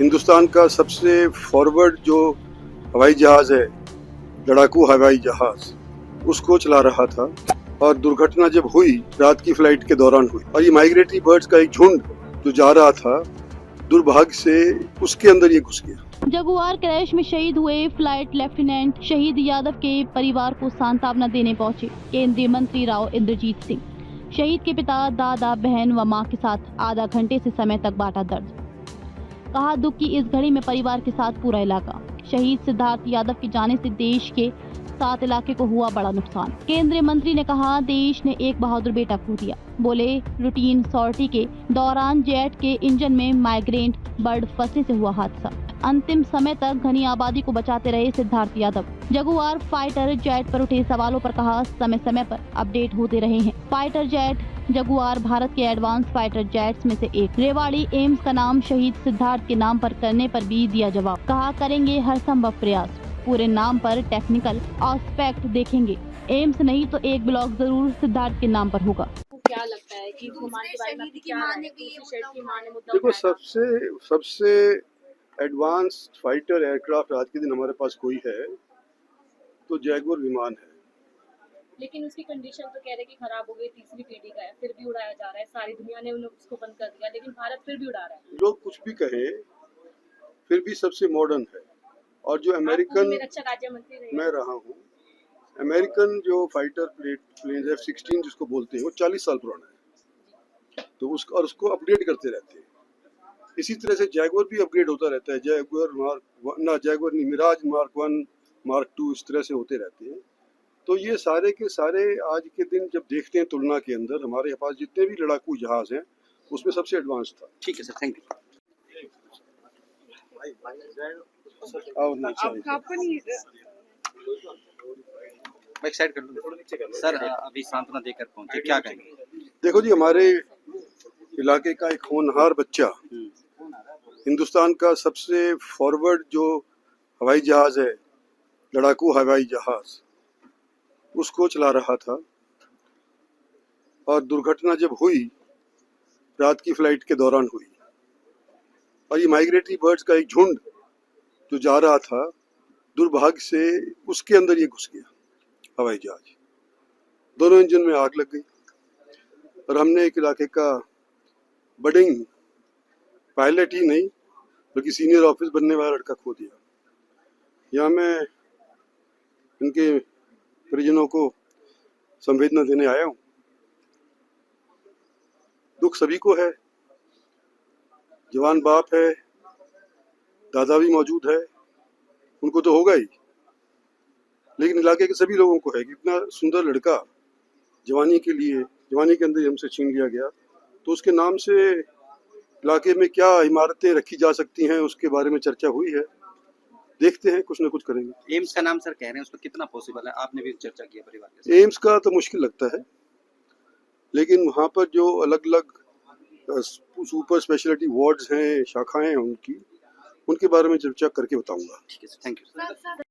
हिंदुस्तान का सबसे फॉरवर्ड जो हवाई जहाज है, लड़ाकू हवाई जहाज, उसको चला रहा था और दुर्घटना जब हुई रात की फ्लाइट के दौरान हुई और ये माइग्रेटरी बर्ड्स का एक झुंड जो जा रहा था, दुर्भाग्य से उसके अंदर ये घुस गया। जगुआर क्रैश में शहीद हुए फ्लाइट लेफ्टिनेंट शहीद यादव के परिवार को सांत्वना देने पहुंचे केंद्रीय मंत्री राव इंद्रजीत सिंह। शहीद के पिता, दादा, बहन व मां के साथ आधा घंटे से समय तक बांटा दर्द। कहा, दुख की इस घड़ी में परिवार के साथ पूरा इलाका। शहीद सिद्धार्थ यादव के जाने से देश के 7 इलाके को हुआ बड़ा नुकसान। केंद्रीय मंत्री ने कहा, देश ने एक बहादुर बेटा खो दिया। बोले, रूटीन सॉर्टी के दौरान जेट के इंजन में माइग्रेंट बर्ड फंसने से हुआ हादसा। अंतिम समय तक घनी आबादी को बचाते रहे Siddharth Yadav. Jaguar fighter jet पर उठे सवालों पर कहा, समय समय पर अपडेट होते रहे हैं। फाइटर जेट जगुआर भारत के एडवांस फाइटर जेट्स में से एक। रेवाड़ी एम्स का नाम शहीद सिद्धार्थ के नाम पर करने पर भी दिया जवाब। कहा, करेंगे हर संभव प्रयास, पूरे नाम पर टेक्निकल एस्पेक्ट देखेंगे। एम्स नहीं तो एक ब्लॉक जरूर सिद्धार्थ के नाम पर होगा। क्या लगता है कि विमान के बारे में क्या है? की मां ने मुद्दा देखो, उठाया। सबसे एडवांस फाइटर एयरक्राफ्ट आज के दिन हमारे पास कोई है तो जैगुआर विमान है। लेकिन उसकी कंडीशन तो कह रहे कि खराब हो गई, तीसरी पीढ़ी का है, फिर भी उड़ाया जा रहा है। सारी दुनिया ने उसको बंद कर दिया, लेकिन भारत फिर भी उड़ा रहा है। लोग कुछ भी कहें, फिर भी सबसे मॉडर्न है। और जो अमेरिकन, रक्षा राज्य मंत्री रहे, मैं रहा हूँ, अमेरिकन जो फाइटर प्लेन F-16 जिसको बोलते हैं, वो 40 साल पुराना है, तो उसको अपडेट करते रहते हैं। इसी तरह से जैगुआर भी अपग्रेड होता रहता है। जैगुआर नहीं, मिराज मार्क 1, मार्क 2, इस तरह से होते रहते हैं। तो ये सारे के सारे आज के दिन जब देखते हैं तुलना के अंदर, हमारे पास जितने भी लड़ाकू जहाज हैं उसमें सबसे एडवांस था। ठीक है sir, thank you. Back side कर लो सर। अभी सांत्वना देकर पहुंचे, क्या कहेंगे? देखो जी, हमारे इलाके का एक होनहार बच्चा, हिंदुस्तान का सबसे फॉरवर्ड जो हवाई जहाज है, लड़ाकू हवाई जहाज, उसको चला रहा था और दुर्घटना जब हुई रात की फ्लाइट के दौरान हुई और ये माइग्रेटरी बर्ड्स का एक झुंड जो जा रहा था, दुर्भाग्य से उसके अंदर ये घुस गया हवाई जहाज। दोनों इंजन में आग लग गई और हमने एक इलाके का बडिंग पायलट ही नहीं बल्कि सीनियर ऑफिस बनने वाला लड़का खो दिया। यहाँ मैं इनके परिजनों को संवेदना देने आया हूँ। दुख सभी को है, जवान बाप है, दादा भी मौजूद है, उनको तो होगा ही, लेकिन इलाके के सभी लोगों को है कि इतना सुंदर लड़का जवानी के अंदर हमसे छीन लिया गया। तो उसके नाम से इलाके में क्या इमारतें रखी जा सकती हैं, उसके बारे में चर्चा हुई है। देखते हैं, कुछ ना कुछ करेंगे। एम्स का नाम सर कह रहे हैं, उस पर कितना पॉसिबल है? आपने भी चर्चा की परिवार के साथ। एम्स का तो मुश्किल लगता है, लेकिन वहाँ पर जो अलग अलग सुपर स्पेशलिटी वार्ड्स हैं, शाखाएं हैं उनके बारे में चर्चा करके बताऊंगा। ठीक है सर, थैंक यू।